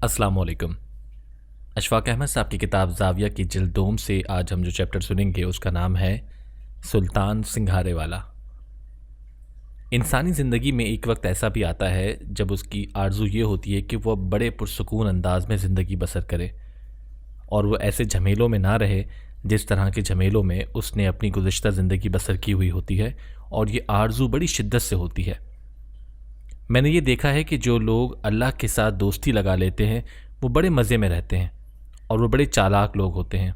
अस्सलाम वालेकुम। अशफाक अहमद साहब की किताब ज़ाविया की जिल्द दोम से आज हम जो चैप्टर सुनेंगे उसका नाम है सुल्तान सिंघारे वाला। इंसानी ज़िंदगी में एक वक्त ऐसा भी आता है जब उसकी आरज़ू ये होती है कि वह बड़े पुरसुकून अंदाज में ज़िंदगी बसर करे और वह ऐसे झमेलों में ना रहे जिस तरह के झमेलों में उसने अपनी गुज़िश्ता ज़िंदगी बसर की हुई होती है, और ये आरज़ू बड़ी शिद्दत से होती है। मैंने ये देखा है कि जो लोग अल्लाह के साथ दोस्ती लगा लेते हैं वो बड़े मज़े में रहते हैं और वो बड़े चालाक लोग होते हैं।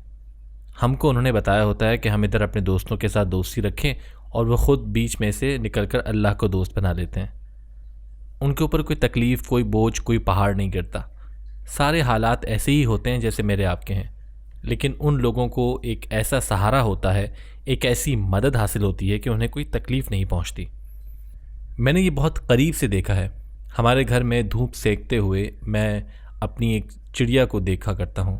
हमको उन्होंने बताया होता है कि हम इधर अपने दोस्तों के साथ दोस्ती रखें और वो ख़ुद बीच में से निकलकर अल्लाह को दोस्त बना लेते हैं। उनके ऊपर कोई तकलीफ़, कोई बोझ, कोई पहाड़ नहीं गिरता। सारे हालात ऐसे ही होते हैं जैसे मेरे आपके हैं, लेकिन उन लोगों को एक ऐसा सहारा होता है, एक ऐसी मदद हासिल होती है कि उन्हें कोई तकलीफ़ नहीं पहुँचती। मैंने ये बहुत करीब से देखा है। हमारे घर में धूप सेकते हुए मैं अपनी एक चिड़िया को देखा करता हूँ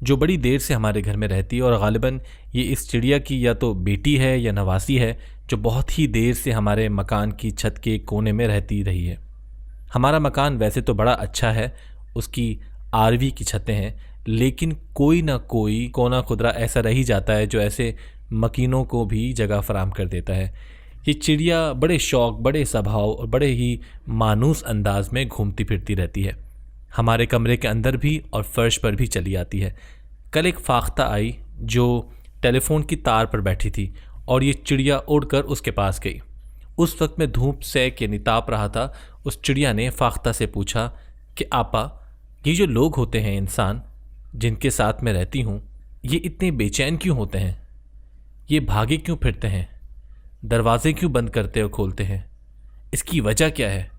जो बड़ी देर से हमारे घर में रहती है, और ग़ालिबन ये इस चिड़िया की या तो बेटी है या नवासी है जो बहुत ही देर से हमारे मकान की छत के कोने में रहती रही है। हमारा मकान वैसे तो बड़ा अच्छा है, उसकी आरवी की छतें हैं, लेकिन कोई ना कोई कोना खुदरा ऐसा रह ही जाता है जो ऐसे मकीनों को भी जगह फराहम कर देता है। ये चिड़िया बड़े शौक़, बड़े स्वभाव और बड़े ही मानूस अंदाज में घूमती फिरती रहती है। हमारे कमरे के अंदर भी और फर्श पर भी चली आती है। कल एक फाख्ता आई जो टेलीफोन की तार पर बैठी थी और ये चिड़िया उड़कर उसके पास गई। उस वक्त मैं धूप सेक यानी ताप रहा था। उस चिड़िया ने फाख्ता से पूछा कि आपा, ये जो लोग होते हैं, इंसान जिनके साथ मैं रहती हूँ, ये इतने बेचैन क्यों होते हैं? ये भागे क्यों फिरते हैं? दरवाजे क्यों बंद करते और खोलते हैं? इसकी वजह क्या है?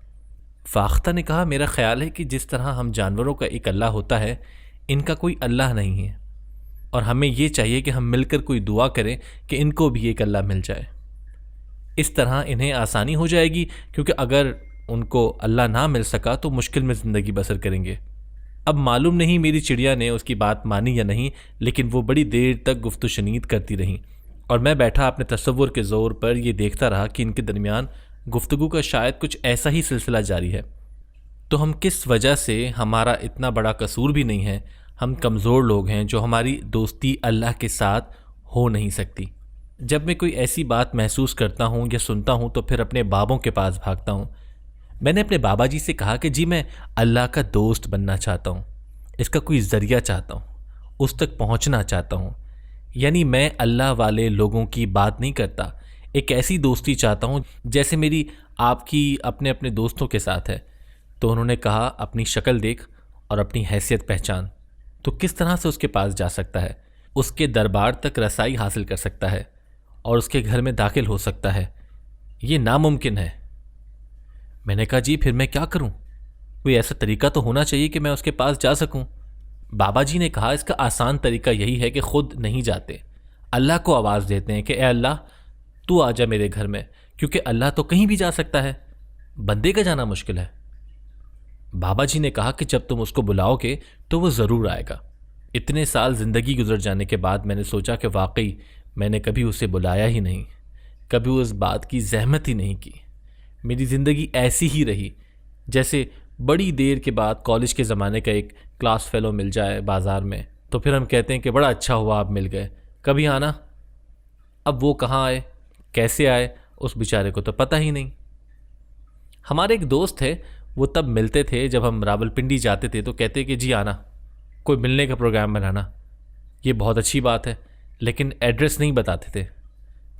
फाख्ता ने कहा, मेरा ख्याल है कि जिस तरह हम जानवरों का एक अल्लाह होता है, इनका कोई अल्लाह नहीं है, और हमें ये चाहिए कि हम मिलकर कोई दुआ करें कि इनको भी एक अल्लाह मिल जाए। इस तरह इन्हें आसानी हो जाएगी, क्योंकि अगर उनको अल्लाह ना मिल सका तो मुश्किल में ज़िंदगी बसर करेंगे। अब मालूम नहीं मेरी चिड़िया ने उसकी बात मानी या नहीं, लेकिन वो बड़ी देर तक गुफ्तु शनीद करती रहीं और मैं बैठा अपने तसव्वुर के ज़ोर पर ये देखता रहा कि इनके दरमियान गुफ्तगू का शायद कुछ ऐसा ही सिलसिला जारी है। तो हम किस वजह से, हमारा इतना बड़ा कसूर भी नहीं है, हम कमज़ोर लोग हैं जो हमारी दोस्ती अल्लाह के साथ हो नहीं सकती। जब मैं कोई ऐसी बात महसूस करता हूँ या सुनता हूँ तो फिर अपने बाबों के पास भागता हूँ। मैंने अपने बाबा जी से कहा कि जी मैं अल्लाह का दोस्त बनना चाहता हूँ, इसका कोई ज़रिया चाहता हूँ, उस तक पहुँचना चाहता हूँ। यानी मैं अल्लाह वाले लोगों की बात नहीं करता, एक ऐसी दोस्ती चाहता हूँ जैसे मेरी आपकी अपने अपने दोस्तों के साथ है। तो उन्होंने कहा, अपनी शक्ल देख और अपनी हैसियत पहचान, तो किस तरह से उसके पास जा सकता है, उसके दरबार तक रसाई हासिल कर सकता है और उसके घर में दाखिल हो सकता है? ये नामुमकिन है। मैंने कहा, जी फिर मैं क्या करूं? कोई ऐसा तरीका तो होना चाहिए कि मैं उसके पास जा सकूं। बाबा जी ने कहा, इसका आसान तरीका यही है कि खुद नहीं जाते, अल्लाह को आवाज़ देते हैं कि ए अल्लाह, तू आ जा मेरे घर में, क्योंकि अल्लाह तो कहीं भी जा सकता है, बंदे का जाना मुश्किल है। बाबा जी ने कहा कि जब तुम उसको बुलाओगे तो वो ज़रूर आएगा। इतने साल ज़िंदगी गुजर जाने के बाद मैंने सोचा कि वाकई मैंने कभी उसे बुलाया ही नहीं, कभी उस बात की ज़हमत ही नहीं की। मेरी ज़िंदगी ऐसी ही रही जैसे बड़ी देर के बाद कॉलेज के ज़माने का एक क्लास फेलो मिल जाए बाज़ार में, तो फिर हम कहते हैं कि बड़ा अच्छा हुआ आप मिल गए, कभी आना। अब वो कहाँ आए, कैसे आए, उस बेचारे को तो पता ही नहीं। हमारे एक दोस्त थे, वो तब मिलते थे जब हम रावलपिंडी जाते थे, तो कहते कि जी आना, कोई मिलने का प्रोग्राम बनाना। ये बहुत अच्छी बात है, लेकिन एड्रेस नहीं बताते थे।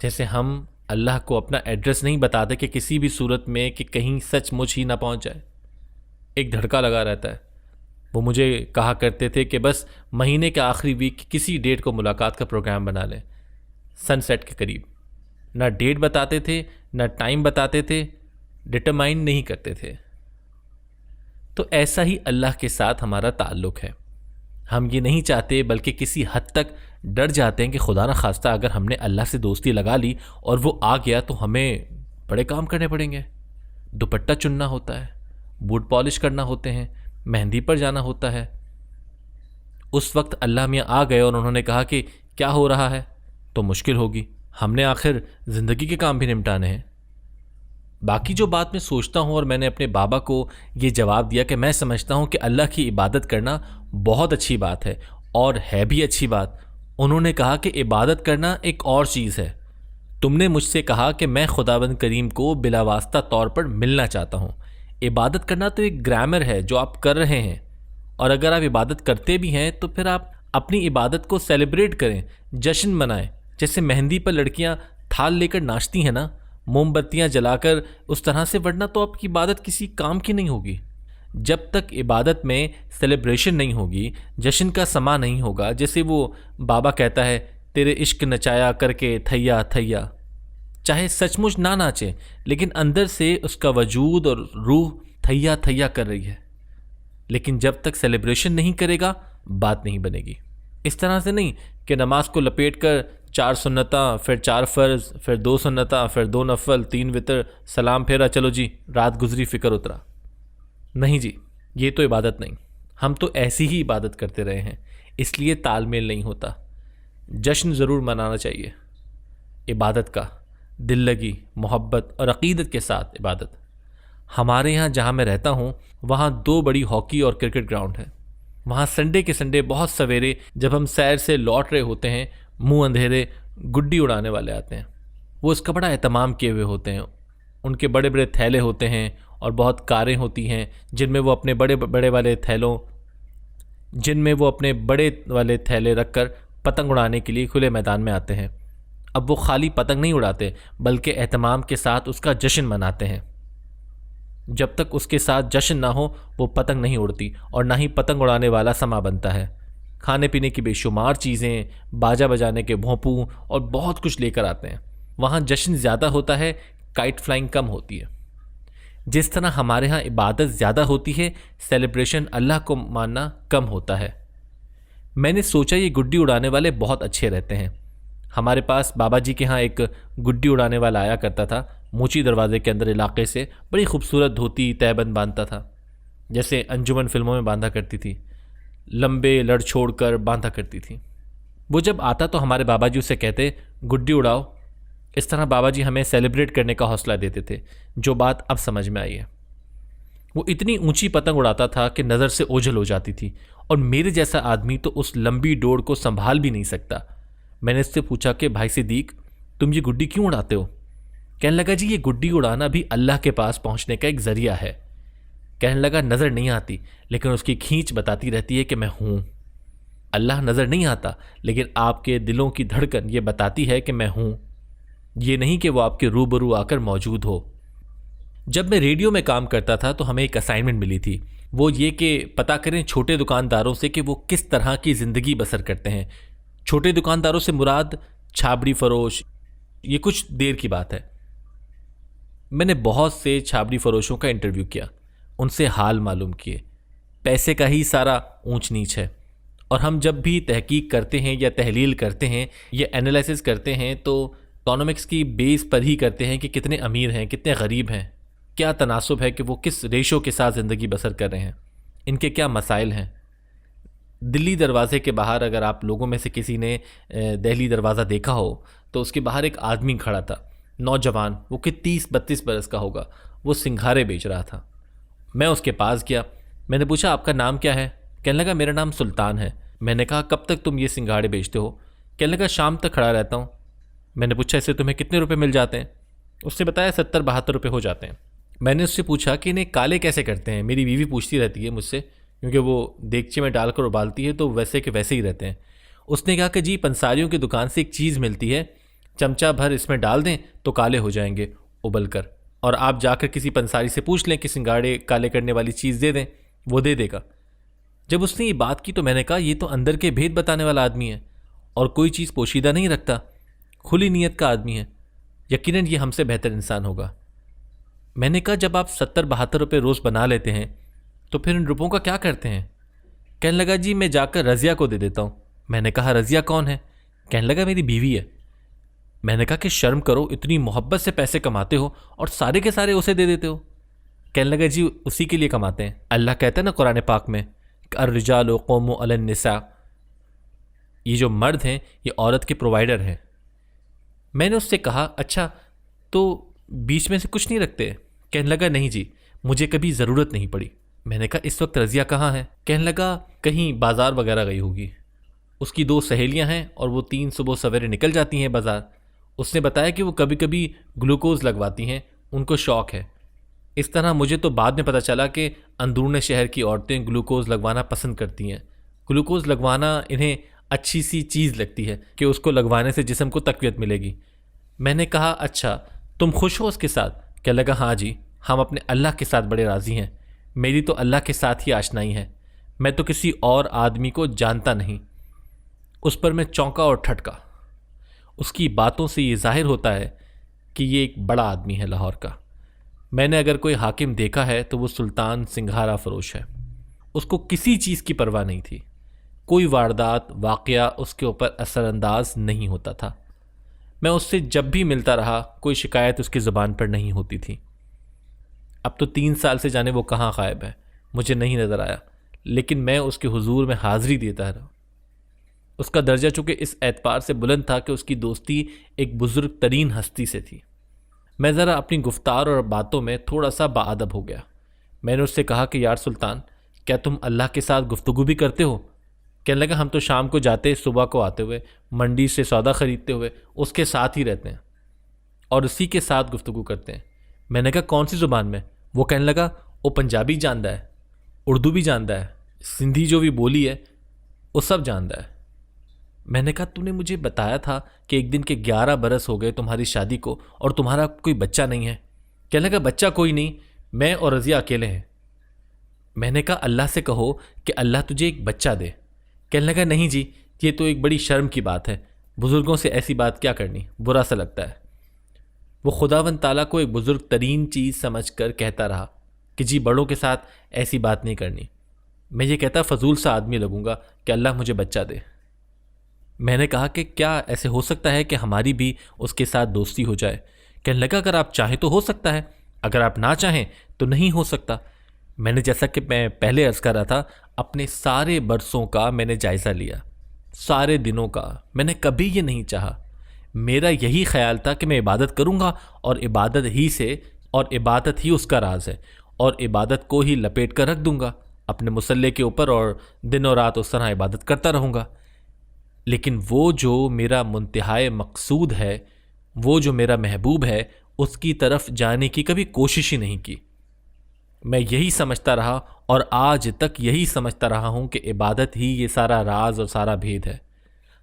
जैसे हम अल्लाह को अपना एड्रेस नहीं बताते कि किसी भी सूरत में कि कहीं सचमुच ही ना पहुंच जाए। एक धड़का लगा रहता है। वो मुझे कहा करते थे कि बस महीने के आखिरी वीक की किसी डेट को मुलाकात का प्रोग्राम बना लें, सनसेट के करीब। ना डेट बताते थे, ना टाइम बताते थे, डिटरमाइन नहीं करते थे। तो ऐसा ही अल्लाह के साथ हमारा ताल्लुक़ है। हम ये नहीं चाहते, बल्कि किसी हद तक डर जाते हैं कि खुदा न खास्ता अगर हमने अल्लाह से दोस्ती लगा ली और वो आ गया तो हमें बड़े काम करने पड़ेंगे। दुपट्टा चुनना होता है, बूट पॉलिश करना होते हैं, मेहंदी पर जाना होता है। उस वक्त अल्लाह मियाँ आ गए और उन्होंने कहा कि क्या हो रहा है, तो मुश्किल होगी। हमने आखिर ज़िंदगी के काम भी निपटाने हैं। बाकी जो बात मैं सोचता हूँ और मैंने अपने बाबा को ये जवाब दिया कि मैं समझता हूँ कि अल्लाह की इबादत करना बहुत अच्छी बात है और है भी अच्छी बात। उन्होंने कहा कि इबादत करना एक और चीज़ है। तुमने मुझसे कहा कि मैं खुदावंद करीम को बिलावास्ता तौर पर मिलना चाहता हूँ। इबादत करना तो एक ग्रामर है जो आप कर रहे हैं, और अगर आप इबादत करते भी हैं तो फिर आप अपनी इबादत को सेलिब्रेट करें, जश्न मनाएं। जैसे मेहंदी पर लड़कियां थाल लेकर नाचती हैं ना, मोमबत्तियां जलाकर, उस तरह से, वरना तो आपकी इबादत किसी काम की नहीं होगी। जब तक इबादत में सेलिब्रेशन नहीं होगी, जश्न का समा नहीं होगा, जैसे वो बाबा कहता है, तेरे इश्क नचाया करके थैया थैया। चाहे सचमुच ना नाचे, लेकिन अंदर से उसका वजूद और रूह थैया थैया कर रही है। लेकिन जब तक सेलिब्रेशन नहीं करेगा, बात नहीं बनेगी। इस तरह से नहीं कि नमाज को लपेट कर 4 सुन्नता, फिर 4 फ़र्ज़, फिर 2 सुन्नता, फिर 2 नफल, 3 वितर, सलाम फेरा, चलो जी रात गुजरी फ़िक्र उतरा। नहीं जी, ये तो इबादत नहीं। हम तो ऐसी ही इबादत करते रहे हैं, इसलिए तालमेल नहीं होता। जश्न ज़रूर मनाना चाहिए इबादत का, दिल लगी, मोहब्बत और अक़ीदत के साथ इबादत। हमारे यहाँ जहाँ मैं रहता हूँ, वहाँ 2 बड़ी हॉकी और क्रिकेट ग्राउंड है। वहाँ संडे के संडे बहुत सवेरे जब हम सैर से लौट रहे होते हैं, मुंह अंधेरे गुड्डी उड़ाने वाले आते हैं। वो इसका बड़ा एहतमाम किए हुए होते हैं। उनके बड़े बड़े थैले होते हैं और बहुत कारें होती हैं जिनमें वो अपने बड़े वाले थैले रखकर पतंग उड़ाने के लिए खुले मैदान में आते हैं। अब वो खाली पतंग नहीं उड़ाते, बल्कि एहतमाम के साथ उसका जश्न मनाते हैं। जब तक उसके साथ जश्न ना हो, वो पतंग नहीं उड़ती और ना ही पतंग उड़ाने वाला समा बनता है। खाने पीने की बेशुमार चीज़ें, बाजा बजाने के भोंपू और बहुत कुछ लेकर आते हैं। वहाँ जश्न ज़्यादा होता है, काइट फ्लाइंग कम होती है। जिस तरह हमारे यहाँ इबादत ज़्यादा होती है, सेलिब्रेशन, अल्लाह को मानना कम होता है। मैंने सोचा ये गुड्डी उड़ाने वाले बहुत अच्छे रहते हैं। हमारे पास बाबा जी के यहाँ एक गुड्डी उड़ाने वाला आया करता था, मूची दरवाजे के अंदर इलाके से। बड़ी खूबसूरत धोती तहबंद बांधता था, जैसे अंजुमन फिल्मों में बांधा करती थी, लंबे लड़ छोड़ कर बांधा करती थी। वो जब आता तो हमारे बाबा जी उसे कहते, गुड्डी उड़ाओ। इस तरह बाबा जी हमें सेलिब्रेट करने का हौसला देते थे, जो बात अब समझ में आई है। वो इतनी ऊंची पतंग उड़ाता था कि नज़र से ओझल हो जाती थी, और मेरे जैसा आदमी तो उस लंबी डोर को संभाल भी नहीं सकता। मैंने उससे पूछा कि भाई सिद्दीक, तुम ये गुड्डी क्यों उड़ाते हो? कहने लगा, जी ये गुड्डी उड़ाना भी अल्लाह के पास पहुंचने का एक ज़रिया है। कहने लगा, नज़र नहीं आती, लेकिन उसकी खींच बताती रहती है कि मैं हूँ। अल्लाह नज़र नहीं आता, लेकिन आपके दिलों की धड़कन ये बताती है कि मैं हूँ। ये नहीं कि वो आपके रूबरू आकर मौजूद हो। जब मैं रेडियो में काम करता था तो हमें एक असाइनमेंट मिली थी, वो ये कि पता करें छोटे दुकानदारों से कि वो किस तरह की ज़िंदगी बसर करते हैं। छोटे दुकानदारों से मुराद छाबड़ी फरोश। ये कुछ देर की बात है। मैंने बहुत से छाबड़ी फरोशों का इंटरव्यू किया, उनसे हाल मालूम किए। पैसे का ही सारा ऊंच नीच है, और हम जब भी तहकीक करते हैं या तहलील करते हैं या एनालिसिस करते हैं तो इकोनॉमिक्स की बेस पर ही करते हैं कि कितने अमीर हैं, कितने गरीब हैं, क्या तनासुब है कि वो किस रेशो के साथ ज़िंदगी बसर कर रहे हैं, इनके क्या मसाइल हैं। दिल्ली दरवाज़े के बाहर अगर आप लोगों में से किसी ने दिल्ली दरवाज़ा देखा हो तो उसके बाहर एक आदमी खड़ा था, नौजवान, वो कि 30-32 बरस का होगा। वो सिंघारे बेच रहा था। मैं उसके पास गया, मैंने पूछा, आपका नाम क्या है? कहने लगा, मेरा नाम सुल्तान है। मैंने कहा, कब तक तुम ये सिंघाड़े बेचते हो? कहने लगा, शाम तक खड़ा रहता हूँ। मैंने पूछा, इससे तुम्हें कितने रुपए मिल जाते हैं? उसने बताया 70-72 रुपये हो जाते हैं। मैंने उससे पूछा कि इन्हें काले कैसे करते हैं? मेरी बीवी पूछती रहती है मुझसे, क्योंकि वो देगचे में डालकर उबालती है तो वैसे के वैसे ही रहते हैं। उसने कहा कि जी, पंसारियों की दुकान से एक चीज़ मिलती है, चमचा भर इसमें डाल दें तो काले हो जाएंगे उबल कर, और आप जाकर किसी पंसारी से पूछ लें कि सिंगाड़े काले करने वाली चीज़ दे दें, वो दे देगा। जब उसने ये बात की तो मैंने कहा, ये तो अंदर के भेद बताने वाला आदमी है और कोई चीज़ पोशीदा नहीं रखता, खुली नीयत का आदमी है। यकीनन ये हमसे बेहतर इंसान होगा। मैंने कहा, जब आप 70-72 रुपये रोज़ बना लेते हैं तो फिर इन रुपयों का क्या करते हैं? कहने लगा, जी मैं जाकर रज़िया को दे देता हूँ। मैंने कहा, रज़िया कौन है? कहने लगा, मेरी बीवी है। मैंने कहा कि शर्म करो, इतनी मोहब्बत से पैसे कमाते हो और सारे के सारे उसे दे देते हो। कहने लगा, जी उसी के लिए कमाते हैं। अल्लाह कहता है ना कुरान पाक में, अर्रिजालु क़व्वामून अलन निसा, ये जो मर्द हैं ये औरत के प्रोवाइडर हैं। मैंने उससे कहा, अच्छा तो बीच में से कुछ नहीं रखते? कहने लगा नहीं जी, मुझे कभी ज़रूरत नहीं पड़ी। मैंने कहा इस वक्त रज़िया कहाँ है? कहने लगा कहीं बाज़ार वगैरह गई होगी, उसकी 2 सहेलियां हैं और वो 3 सुबह सवेरे निकल जाती हैं बाज़ार। उसने बताया कि वो कभी कभी ग्लूकोज़ लगवाती हैं, उनको शौक़ है। इस तरह मुझे तो बाद में पता चला कि अंदरूनी शहर की औरतें ग्लूकोज़ लगवाना पसंद करती हैं। ग्लूकोज़ लगवाना इन्हें अच्छी सी चीज़ लगती है कि उसको लगवाने से जिस्म को तक़वियत मिलेगी। मैंने कहा अच्छा, तुम खुश हो उसके साथ? क्या लगा हाँ जी, हम अपने अल्लाह के साथ बड़े राज़ी हैं। मेरी तो अल्लाह के साथ ही आशनाई है, मैं तो किसी और आदमी को जानता नहीं। उस पर मैं चौंका और ठटका। उसकी बातों से ये जाहिर होता है कि ये एक बड़ा आदमी है लाहौर का। मैंने अगर कोई हाकिम देखा है तो वो सुल्तान सिंघारा फरोश है। उसको किसी चीज़ की परवाह नहीं थी। कोई वारदात वाक़या उसके ऊपर असरअंदाज नहीं होता था। मैं उससे जब भी मिलता रहा कोई शिकायत उसकी ज़ुबान पर नहीं होती थी। अब तो 3 साल से जाने वो कहाँ गायब है, मुझे नहीं नज़र आया, लेकिन मैं उसके हुजूर में हाज़िरी देता रहा। उसका दर्जा चूँकि इस एतबार से बुलंद था कि उसकी दोस्ती एक बुज़ुर्ग तरीन हस्ती से थी। मैं ज़रा अपनी गुफ्तार और बातों में थोड़ा सा बाअदब हो गया। मैंने उससे कहा कि यार सुल्तान, क्या तुम अल्लाह के साथ गुफ्तगू भी करते हो? कहने लगा हम तो शाम को जाते, सुबह को आते हुए, मंडी से सौदा ख़रीदते हुए उसके साथ ही रहते हैं और उसी के साथ गुफ्तगू करते हैं। मैंने कहा कौन सी ज़ुबान में? वो कहने लगा वो पंजाबी जानता है, उर्दू भी जानता है, सिंधी जो भी बोली है वो सब जानता है। मैंने कहा तूने मुझे बताया था कि एक दिन के 11 बरस हो गए तुम्हारी शादी को और तुम्हारा कोई बच्चा नहीं है। कहने लगा बच्चा कोई नहीं, मैं और रज़िया अकेले हैं। मैंने कहा अल्लाह से कहो कि अल्लाह तुझे एक बच्चा दे। कहने लगा नहीं जी, ये तो एक बड़ी शर्म की बात है, बुज़ुर्गों से ऐसी बात क्या करनी, बुरा सा लगता है। वो खुदावंद ताला को एक बुज़ुर्ग तरीन चीज़ समझ कर कहता रहा कि जी बड़ों के साथ ऐसी बात नहीं करनी। मैं ये कहता फजूल सा आदमी लगूंगा कि अल्लाह मुझे बच्चा दे। मैंने कहा कि क्या ऐसे हो सकता है कि हमारी भी उसके साथ दोस्ती हो जाए? कहने लगा अगर आप चाहें तो हो सकता है, अगर आप ना चाहें तो नहीं हो सकता। मैंने जैसा कि मैं पहले अर्ज़ कर रहा था, अपने सारे बरसों का मैंने जायज़ा लिया, सारे दिनों का। मैंने कभी ये नहीं चाहा, मेरा यही ख्याल था कि मैं इबादत करूँगा और इबादत ही उसका राज है और इबादत को ही लपेट कर रख दूँगा अपने मुसल्ले के ऊपर और दिन और रात उस तरह इबादत करता रहूँगा। लेकिन वो जो मेरा मुंतहाए मकसूद है, वो जो मेरा महबूब है, उसकी तरफ जाने की कभी कोशिश ही नहीं की। मैं यही समझता रहा और आज तक यही समझता रहा हूँ कि इबादत ही ये सारा राज और सारा भेद है।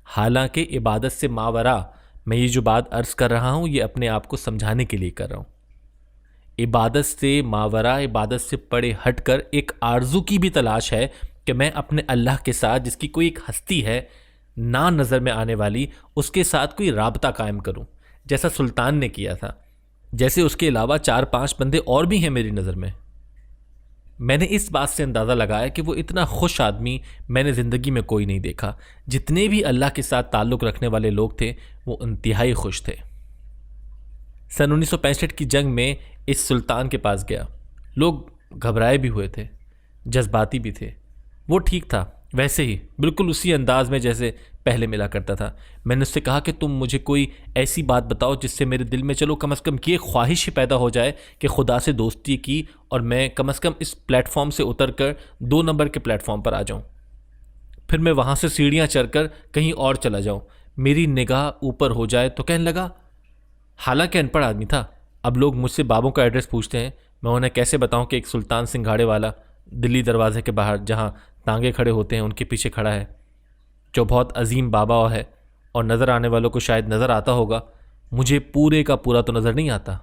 हालांकि इबादत से मावरा मैं ये जो बात अर्ज़ कर रहा हूँ ये अपने आप को समझाने के लिए कर रहा हूँ। इबादत से मावरा, इबादत से परे हट कर एक आरज़ू की भी तलाश है कि मैं अपने अल्लाह के साथ, जिसकी कोई एक हस्ती है ना नज़र में आने वाली, उसके साथ कोई राबता कायम करूं, जैसा सुल्तान ने किया था, जैसे उसके अलावा 4-5 बंदे और भी हैं मेरी नज़र में। मैंने इस बात से अंदाज़ा लगाया कि वो इतना खुश आदमी मैंने ज़िंदगी में कोई नहीं देखा। जितने भी अल्लाह के साथ ताल्लुक़ रखने वाले लोग थे वो इंतहाई खुश थे। सन 1965 की जंग में इस सुल्तान के पास गया। लोग घबराए भी हुए थे, जज्बाती भी थे। वो ठीक था, वैसे ही बिल्कुल उसी अंदाज में जैसे पहले मिला करता था। मैंने उससे कहा कि तुम मुझे कोई ऐसी बात बताओ जिससे मेरे दिल में चलो कम से कम ये ख्वाहिश ही पैदा हो जाए कि खुदा से दोस्ती की और मैं कम से कम इस प्लेटफॉर्म से उतर कर 2 नंबर के प्लेटफॉर्म पर आ जाऊं, फिर मैं वहाँ से सीढ़ियाँ चढ़कर कहीं और चला जाऊँ, मेरी निगाह ऊपर हो जाए। तो कहने लगा, हालांकि अनपढ़ आदमी था, अब लोग मुझसे बाबों का एड्रेस पूछते हैं, मैं उन्हें कैसे बताऊँ कि एक सुल्तान सिंघाड़े वाला दिल्ली दरवाजे के बाहर जहाँ तांगे खड़े होते हैं उनके पीछे खड़ा है, जो बहुत अजीम बाबा है और नज़र आने वालों को शायद नज़र आता होगा, मुझे पूरे का पूरा तो नज़र नहीं आता।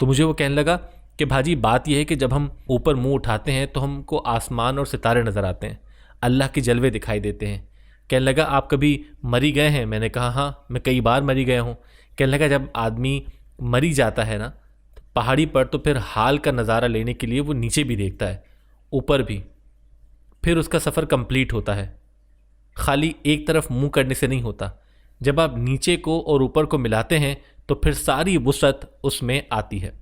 तो मुझे वो कहने लगा कि भाजी बात यह है कि जब हम ऊपर मुंह उठाते हैं तो हमको आसमान और सितारे नज़र आते हैं, अल्लाह के जलवे दिखाई देते हैं। कहने लगा आप कभी मरी गए हैं? मैंने कहा हाँ, मैं कई बार मरी गया हूँ। कहने लगा जब आदमी मरी जाता है ना पहाड़ी पर, तो फिर हाल का नज़ारा लेने के लिए वो नीचे भी देखता है, ऊपर भी, फिर उसका सफ़र कंप्लीट होता है। खाली एक तरफ मुंह करने से नहीं होता, जब आप नीचे को और ऊपर को मिलाते हैं तो फिर सारी वुसअत उसमें आती है।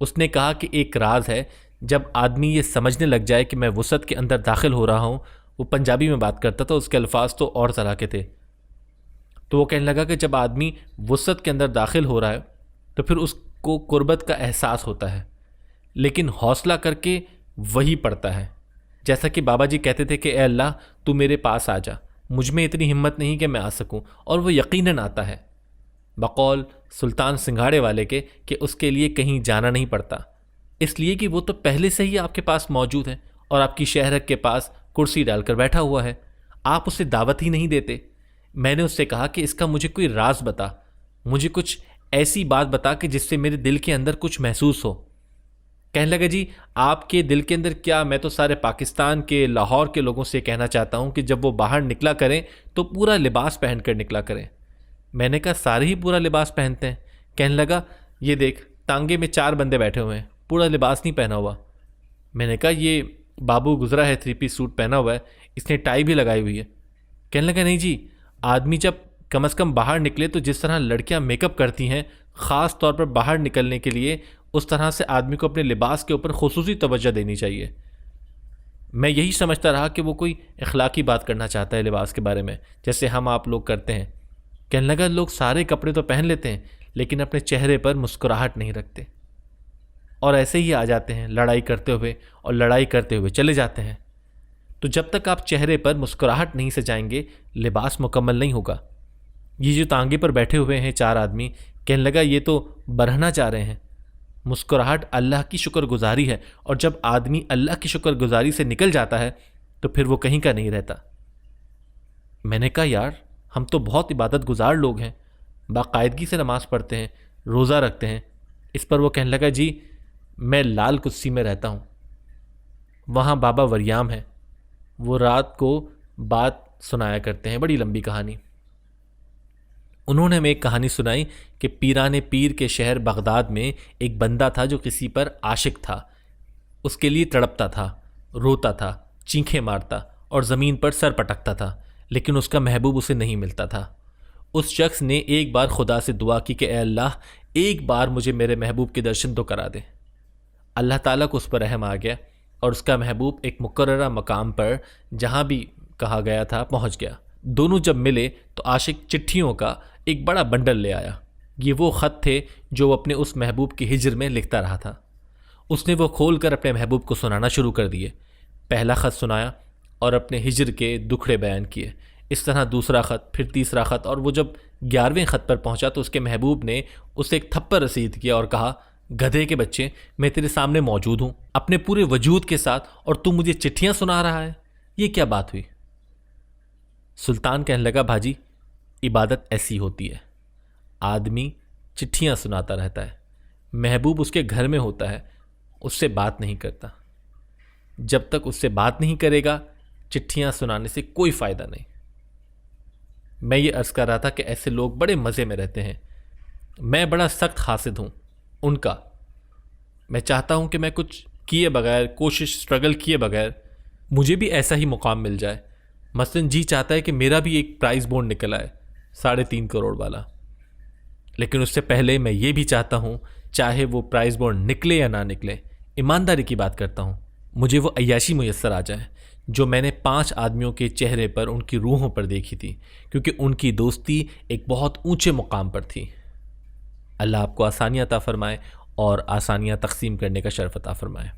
उसने कहा कि एक राज है, जब आदमी ये समझने लग जाए कि मैं वुसअत के अंदर दाखिल हो रहा हूँ, वो पंजाबी में बात करता था, उसके अल्फाज तो और तरह के थे। तो वो कहने लगा कि जब आदमी वुसअत के अंदर दाखिल हो रहा है तो फिर उसको कुर्बत का एहसास होता है, लेकिन हौसला करके वही पड़ता है। जैसा कि बाबा जी कहते थे कि ए अल्लाह तू मेरे पास आ जा, मुझ में इतनी हिम्मत नहीं कि मैं आ सकूं, और वो यकीनन आता है। बकौल सुल्तान सिंघाड़े वाले के कि उसके लिए कहीं जाना नहीं पड़ता, इसलिए कि वो तो पहले से ही आपके पास मौजूद है और आपकी शहरक के पास कुर्सी डालकर बैठा हुआ है। आप उसे दावत ही नहीं देते। मैंने उससे कहा कि इसका मुझे कोई राज बता, मुझे कुछ ऐसी बात बता कि जिससे मेरे दिल के अंदर कुछ महसूस हो। कहने लगा जी आपके दिल के अंदर क्या, मैं तो सारे पाकिस्तान के, लाहौर के लोगों से कहना चाहता हूँ कि जब वो बाहर निकला करें तो पूरा लिबास पहन कर निकला करें। मैंने कहा सारे ही पूरा लिबास पहनते हैं। कहने लगा ये देख तांगे में 4 बंदे बैठे हुए हैं, पूरा लिबास नहीं पहना हुआ। मैंने कहा ये बाबू गुजरा है, 3 पीस सूट पहना हुआ है, इसने टाई भी लगाई हुई है। कहने लगा नहीं जी, आदमी जब कम से कम बाहर निकले तो जिस तरह लड़कियां मेकअप करती हैं ख़ास तौर पर बाहर निकलने के लिए, उस तरह से आदमी को अपने लिबास के ऊपर खुसूसी तवज्जो देनी चाहिए। मैं यही समझता रहा कि वो कोई इखलाकी बात करना चाहता है लिबास के बारे में, जैसे हम आप लोग करते हैं। कहने लगा लोग सारे कपड़े तो पहन लेते हैं लेकिन अपने चेहरे पर मुस्कुराहट नहीं रखते, और ऐसे ही आ जाते हैं लड़ाई करते हुए और लड़ाई करते हुए चले जाते हैं। तो जब तक आप चेहरे पर मुस्कुराहट नहीं सजाएंगे लिबास मुकम्मल नहीं होगा। ये जो तांगे पर बैठे हुए हैं 4 आदमी, कहने लगा ये तो बरहना चाह रहे हैं। मुस्कुराहट अल्लाह की शुक्रगुजारी है, और जब आदमी अल्लाह की शुक्रगुजारी से निकल जाता है तो फिर वो कहीं का नहीं रहता। मैंने कहा यार हम तो बहुत इबादत गुजार लोग हैं, बाकायदगी से नमाज़ पढ़ते हैं, रोज़ा रखते हैं। इस पर वो कहने लगा जी मैं लाल कुस्सी में रहता हूँ, वहाँ बाबा वरियाम है, वो रात को बात सुनाया करते हैं, बड़ी लंबी कहानी। उन्होंने हमें एक कहानी सुनाई कि पीराने पीर के शहर बगदाद में एक बंदा था जो किसी पर आशिक था, उसके लिए तड़पता था, रोता था, चीखें मारता और ज़मीन पर सर पटकता था, लेकिन उसका महबूब उसे नहीं मिलता था। उस शख्स ने एक बार खुदा से दुआ की कि ए अल्लाह एक बार मुझे मेरे महबूब के दर्शन तो करा दे। अल्लाह ताला को उस पर रहम आ गया और उसका महबूब एक मुकर्ररा मकाम पर जहाँ भी कहा गया था पहुँच गया। दोनों जब मिले तो आशिक चिट्ठियों का एक बड़ा बंडल ले आया। ये वो ख़त थे जो वो अपने उस महबूब की हिजर में लिखता रहा था। उसने वो खोल कर अपने महबूब को सुनाना शुरू कर दिए। पहला ख़त सुनाया और अपने हिजर के दुखड़े बयान किए। इस तरह दूसरा ख़त, फिर तीसरा ख़त, और वो जब 11वें ख़त पर पहुंचा तो उसके महबूब ने उसे एक थप्पड़ रसीद किया और कहा गधे के बच्चे, मैं तेरे सामने मौजूद हूँ अपने पूरे वजूद के साथ, और तू मुझे चिट्ठियाँ सुना रहा है, ये क्या बात हुई। सुल्तान कहने लगा भाजी इबादत ऐसी होती है, आदमी चिट्ठियाँ सुनाता रहता है, महबूब उसके घर में होता है, उससे बात नहीं करता। जब तक उससे बात नहीं करेगा चिट्ठियाँ सुनाने से कोई फ़ायदा नहीं। मैं ये अर्ज़ कर रहा था कि ऐसे लोग बड़े मज़े में रहते हैं। मैं बड़ा सख्त हासिद हूँ उनका। मैं चाहता हूँ कि मैं कुछ किए बगैर, कोशिश, स्ट्रगल किए बगैर मुझे भी ऐसा ही मुकाम मिल जाए। मसलन जी चाहता है कि मेरा भी एक प्राइज़ बॉन्ड निकल आए 3.5 करोड़ वाला, लेकिन उससे पहले मैं ये भी चाहता हूँ चाहे वो प्राइज़ बॉन्ड निकले या ना निकले, ईमानदारी की बात करता हूँ, मुझे वो अय्याशी मुयस्सर आ जाए जो मैंने 5 आदमियों के चेहरे पर, उनकी रूहों पर देखी थी, क्योंकि उनकी दोस्ती एक बहुत ऊंचे मुकाम पर थी। अल्लाह आपको आसानियाँ अता फरमाए और आसानियाँ तक़सीम करने का शर्फ़ अता फरमाए।